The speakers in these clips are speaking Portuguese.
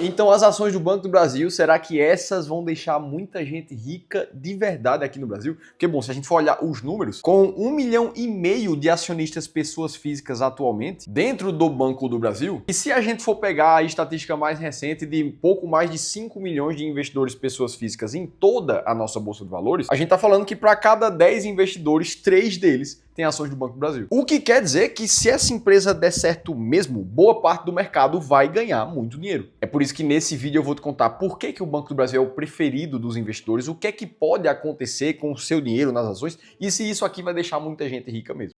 Então as ações do Banco do Brasil, será que essas vão deixar muita gente rica de verdade aqui no Brasil? Porque, bom, se a gente for olhar os números, com 1,5 milhão de acionistas pessoas físicas atualmente dentro do Banco do Brasil, e se a gente for pegar a estatística mais recente de pouco mais de 5 milhões de investidores pessoas físicas em toda a nossa Bolsa de Valores, a gente tá falando que para cada 10 investidores, 3 deles tem ações do Banco do Brasil. O que quer dizer que se essa empresa der certo mesmo, boa parte do mercado vai ganhar muito dinheiro. É por isso que nesse vídeo eu vou te contar por que o Banco do Brasil é o preferido dos investidores, o que é que pode acontecer com o seu dinheiro nas ações e se isso aqui vai deixar muita gente rica mesmo.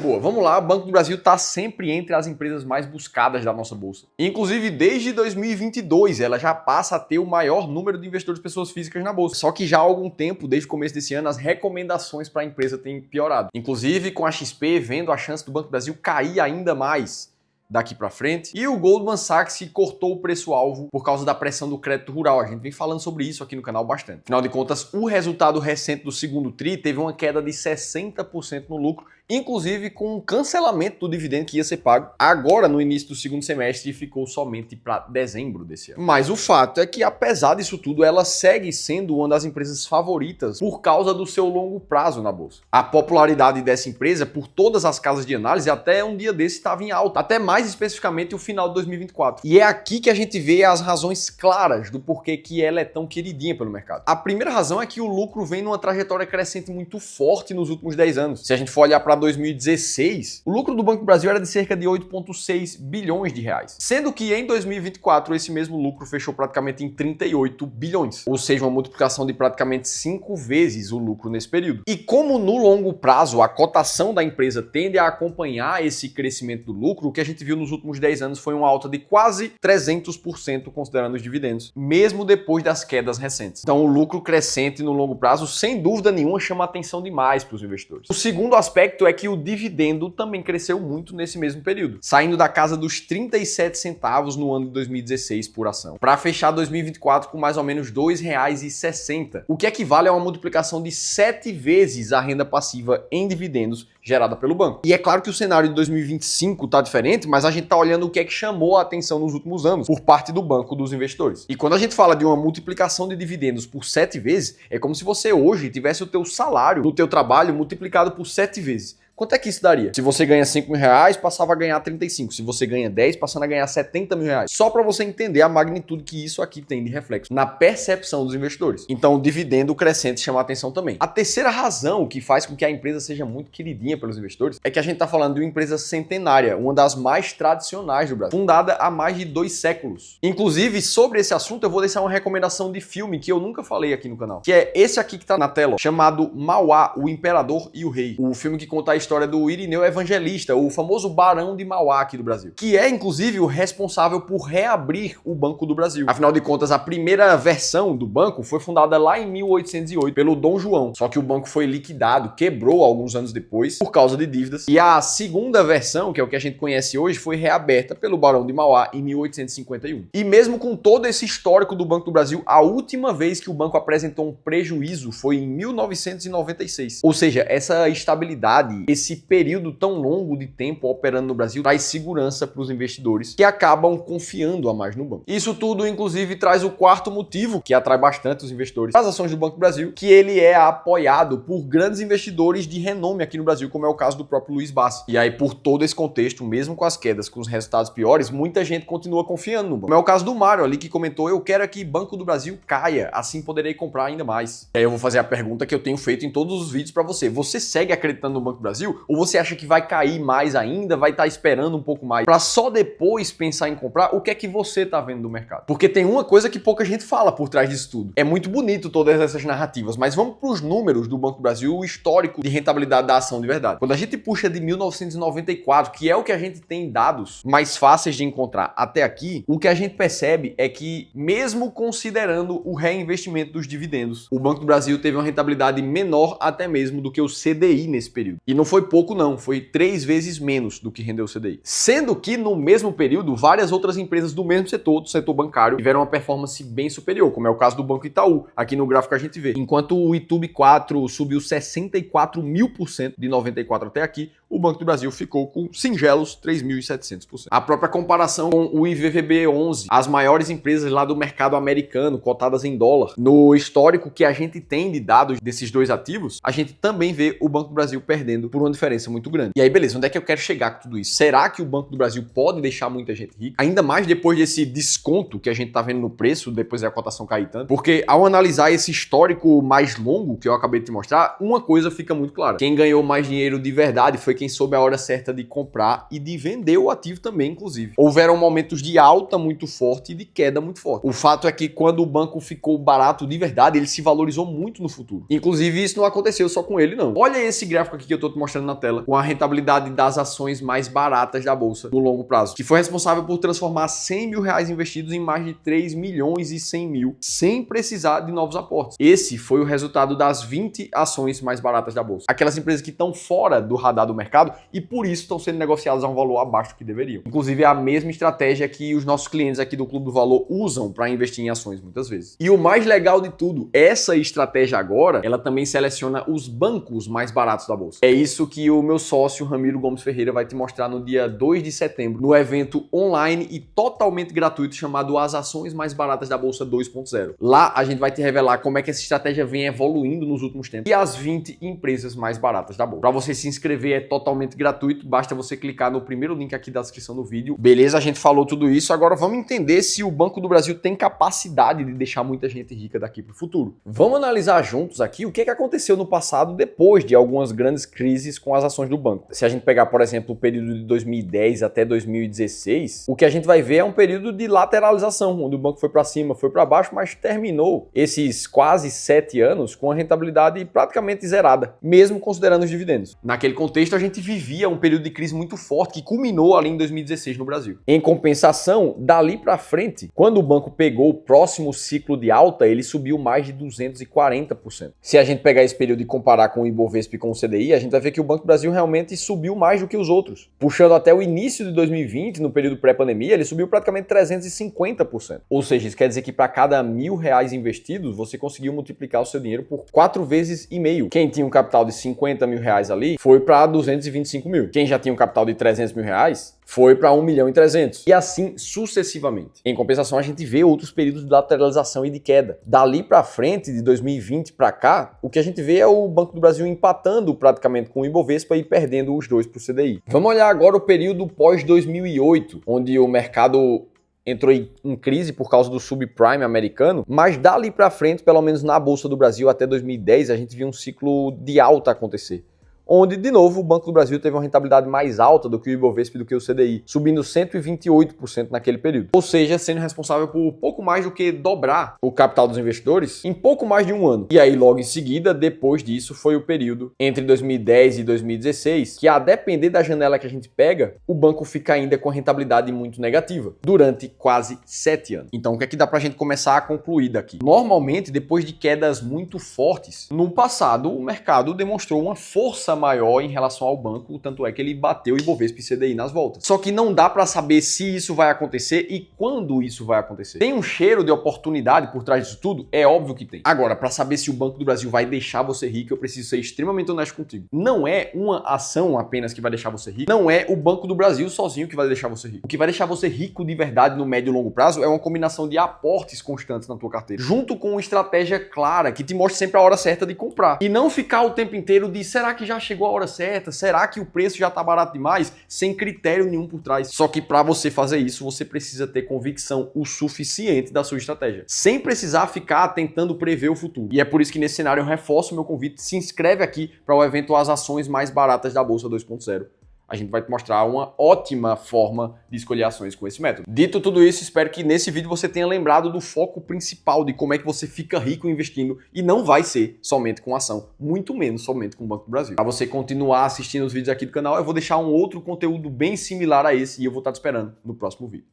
Boa, vamos lá, o Banco do Brasil está sempre entre as empresas mais buscadas da nossa bolsa. Inclusive, desde 2022, ela já passa a ter o maior número de investidores pessoas físicas na bolsa. Só que já há algum tempo, desde o começo desse ano, as recomendações para a empresa têm piorado. Inclusive, com a XP vendo a chance do Banco do Brasil cair ainda mais daqui para frente. E o Goldman Sachs que cortou o preço-alvo por causa da pressão do crédito rural. A gente vem falando sobre isso aqui no canal bastante. Afinal de contas, o resultado recente do segundo TRI teve uma queda de 60% no lucro, inclusive com um cancelamento do dividendo que ia ser pago agora no início do segundo semestre e ficou somente para dezembro desse ano. Mas o fato é que, apesar disso tudo, ela segue sendo uma das empresas favoritas por causa do seu longo prazo na bolsa. A popularidade dessa empresa por todas as casas de análise até um dia desse estava em alta, até mais especificamente o final de 2024. E é aqui que a gente vê as razões claras do porquê que ela é tão queridinha pelo mercado. A primeira razão é que o lucro vem numa trajetória crescente muito forte nos últimos 10 anos. Se a gente for olhar para 2016, o lucro do Banco do Brasil era de cerca de 8,6 bilhões de reais. Sendo que em 2024 esse mesmo lucro fechou praticamente em 38 bilhões. Ou seja, uma multiplicação de praticamente 5 vezes o lucro nesse período. E como no longo prazo a cotação da empresa tende a acompanhar esse crescimento do lucro, o que a gente viu nos últimos 10 anos foi uma alta de quase 300% considerando os dividendos, mesmo depois das quedas recentes. Então o lucro crescente no longo prazo, sem dúvida nenhuma, chama atenção demais para os investidores. O segundo aspecto é que o dividendo também cresceu muito nesse mesmo período, saindo da casa dos 37 centavos no ano de 2016 por ação, para fechar 2024 com mais ou menos R$ 2,60, o que equivale a uma multiplicação de 7 vezes a renda passiva em dividendos gerada pelo banco. E é claro que o cenário de 2025 está diferente, mas a gente está olhando o que é que chamou a atenção nos últimos anos por parte do banco dos investidores. E quando a gente fala de uma multiplicação de dividendos por 7 vezes, é como se você hoje tivesse o teu salário no teu trabalho multiplicado por 7 vezes. Quanto é que isso daria? Se você ganha 5 mil reais, passava a ganhar 35. Se você ganha 10, passando a ganhar 70 mil reais. Só para você entender a magnitude que isso aqui tem de reflexo na percepção dos investidores. Então o dividendo crescente chama a atenção também. A terceira razão que faz com que a empresa seja muito queridinha pelos investidores é que a gente está falando de uma empresa centenária, uma das mais tradicionais do Brasil, fundada há mais de 2 séculos. Inclusive, sobre esse assunto, eu vou deixar uma recomendação de filme que eu nunca falei aqui no canal, que é esse aqui que está na tela, chamado Mauá, o Imperador e o Rei. O filme que conta a história do Irineu Evangelista, o famoso Barão de Mauá aqui do Brasil, que é inclusive o responsável por reabrir o Banco do Brasil. Afinal de contas, a primeira versão do banco foi fundada lá em 1808 pelo Dom João, só que o banco foi liquidado, quebrou alguns anos depois por causa de dívidas, e a segunda versão, que é o que a gente conhece hoje, foi reaberta pelo Barão de Mauá em 1851. E mesmo com todo esse histórico do Banco do Brasil, a última vez que o banco apresentou um prejuízo foi em 1996. Ou seja, essa estabilidade, esse período tão longo de tempo operando no Brasil traz segurança para os investidores que acabam confiando a mais no banco. Isso tudo, inclusive, traz o quarto motivo que atrai bastante os investidores às ações do Banco do Brasil, que ele é apoiado por grandes investidores de renome aqui no Brasil, como é o caso do próprio Luiz Bassi. E aí, por todo esse contexto, mesmo com as quedas, com os resultados piores, muita gente continua confiando no banco. Como é o caso do Mário ali, que comentou: eu quero que Banco do Brasil caia, assim poderei comprar ainda mais. E aí eu vou fazer a pergunta que eu tenho feito em todos os vídeos para você. Você segue acreditando no Banco do Brasil? Ou você acha que vai cair mais ainda, vai estar esperando um pouco mais para só depois pensar em comprar? O que é que você está vendo do mercado? Porque tem uma coisa que pouca gente fala por trás disso tudo. É muito bonito todas essas narrativas, mas vamos para os números do Banco do Brasil, o histórico de rentabilidade da ação de verdade. Quando a gente puxa de 1994, que é o que a gente tem dados mais fáceis de encontrar até aqui, o que a gente percebe é que, mesmo considerando o reinvestimento dos dividendos, o Banco do Brasil teve uma rentabilidade menor até mesmo do que o CDI nesse período. E não foi pouco não, foi 3 vezes menos do que rendeu o CDI. Sendo que no mesmo período, várias outras empresas do mesmo setor, do setor bancário, tiveram uma performance bem superior, como é o caso do Banco Itaú. Aqui no gráfico a gente vê. Enquanto o Itubi 4 subiu 64.000% de 94 até aqui, o Banco do Brasil ficou com singelos 3.700%. A própria comparação com o IVVB11, as maiores empresas lá do mercado americano, cotadas em dólar, no histórico que a gente tem de dados desses dois ativos, a gente também vê o Banco do Brasil perdendo por uma diferença muito grande. E aí, beleza, onde é que eu quero chegar com tudo isso? Será que o Banco do Brasil pode deixar muita gente rica? Ainda mais depois desse desconto que a gente tá vendo no preço, depois da cotação cair tanto. Porque ao analisar esse histórico mais longo que eu acabei de te mostrar, uma coisa fica muito clara. Quem ganhou mais dinheiro de verdade foi quem soube a hora certa de comprar e de vender o ativo também, inclusive. Houveram momentos de alta muito forte e de queda muito forte. O fato é que quando o banco ficou barato de verdade, ele se valorizou muito no futuro. Inclusive, isso não aconteceu só com ele, não. Olha esse gráfico aqui que eu tô te mostrando na tela, com a rentabilidade das ações mais baratas da bolsa no longo prazo, que foi responsável por transformar 100 mil reais investidos em mais de 3 milhões e 100 mil, sem precisar de novos aportes. Esse foi o resultado das 20 ações mais baratas da bolsa. Aquelas empresas que estão fora do radar do mercado e por isso estão sendo negociadas a um valor abaixo do que deveriam. Inclusive, é a mesma estratégia que os nossos clientes aqui do Clube do Valor usam para investir em ações muitas vezes. E o mais legal de tudo, essa estratégia agora, ela também seleciona os bancos mais baratos da bolsa. É isso que o meu sócio Ramiro Gomes Ferreira vai te mostrar no dia 2 de setembro, no evento online e totalmente gratuito chamado As Ações Mais Baratas da Bolsa 2.0. Lá a gente vai te revelar como é que essa estratégia vem evoluindo nos últimos tempos e as 20 empresas mais baratas da bolsa. Para você se inscrever é totalmente gratuito, basta você clicar no primeiro link aqui da descrição do vídeo. Beleza, a gente falou tudo isso, agora vamos entender se o Banco do Brasil tem capacidade de deixar muita gente rica daqui para o futuro. Vamos analisar juntos aqui o que aconteceu no passado depois de algumas grandes crises com as ações do banco. Se a gente pegar, por exemplo, o período de 2010 até 2016, o que a gente vai ver é um período de lateralização, onde o banco foi para cima, foi para baixo, mas terminou esses quase 7 anos com a rentabilidade praticamente zerada, mesmo considerando os dividendos. Naquele contexto, a gente vivia um período de crise muito forte que culminou ali em 2016 no Brasil. Em compensação, dali para frente, quando o banco pegou o próximo ciclo de alta, ele subiu mais de 240%. Se a gente pegar esse período e comparar com o Ibovespa e com o CDI, a gente vai ver que o Banco do Brasil realmente subiu mais do que os outros. Puxando até o início de 2020, no período pré-pandemia, ele subiu praticamente 350%. Ou seja, isso quer dizer que para cada R$1.000 investidos, você conseguiu multiplicar o seu dinheiro por 4,5 vezes. Quem tinha um capital de 50 mil reais ali, foi para 225 mil. Quem já tinha um capital de 300 mil reais, foi para 1.300.000. E assim sucessivamente. Em compensação, a gente vê outros períodos de lateralização e de queda. Dali para frente, de 2020 para cá, o que a gente vê é o Banco do Brasil empatando praticamente com o Ibovespa e perdendo os dois para o CDI. Vamos olhar agora o período pós-2008, onde o mercado entrou em crise por causa do subprime americano, mas dali para frente, pelo menos na Bolsa do Brasil até 2010, a gente viu um ciclo de alta acontecer, onde, de novo, o Banco do Brasil teve uma rentabilidade mais alta do que o Ibovespa e do que o CDI, subindo 128% naquele período. Ou seja, sendo responsável por pouco mais do que dobrar o capital dos investidores em pouco mais de um ano. E aí, logo em seguida, depois disso, foi o período entre 2010 e 2016, que a depender da janela que a gente pega, o banco fica ainda com a rentabilidade muito negativa, durante quase 7 anos. Então, o que é que dá pra gente começar a concluir daqui? Normalmente, depois de quedas muito fortes, no passado, o mercado demonstrou uma força maior em relação ao banco, tanto é que ele bateu o Ibovespa e CDI nas voltas. Só que não dá para saber se isso vai acontecer e quando isso vai acontecer. Tem um cheiro de oportunidade por trás disso tudo? É óbvio que tem. Agora, para saber se o Banco do Brasil vai deixar você rico, eu preciso ser extremamente honesto contigo. Não é uma ação apenas que vai deixar você rico, não é o Banco do Brasil sozinho que vai deixar você rico. O que vai deixar você rico de verdade no médio e longo prazo é uma combinação de aportes constantes na tua carteira, junto com uma estratégia clara que te mostre sempre a hora certa de comprar. E não ficar o tempo inteiro de será que já chegou a hora certa? Será que o preço já tá barato demais? Sem critério nenhum por trás. Só que para você fazer isso, você precisa ter convicção o suficiente da sua estratégia, sem precisar ficar tentando prever o futuro. E é por isso que nesse cenário eu reforço o meu convite, se inscreve aqui para o evento As Ações Mais Baratas da Bolsa 2.0. A gente vai te mostrar uma ótima forma de escolher ações com esse método. Dito tudo isso, espero que nesse vídeo você tenha lembrado do foco principal de como é que você fica rico investindo e não vai ser somente com ação, muito menos somente com o Banco do Brasil. Para você continuar assistindo os vídeos aqui do canal, eu vou deixar um outro conteúdo bem similar a esse e eu vou estar te esperando no próximo vídeo.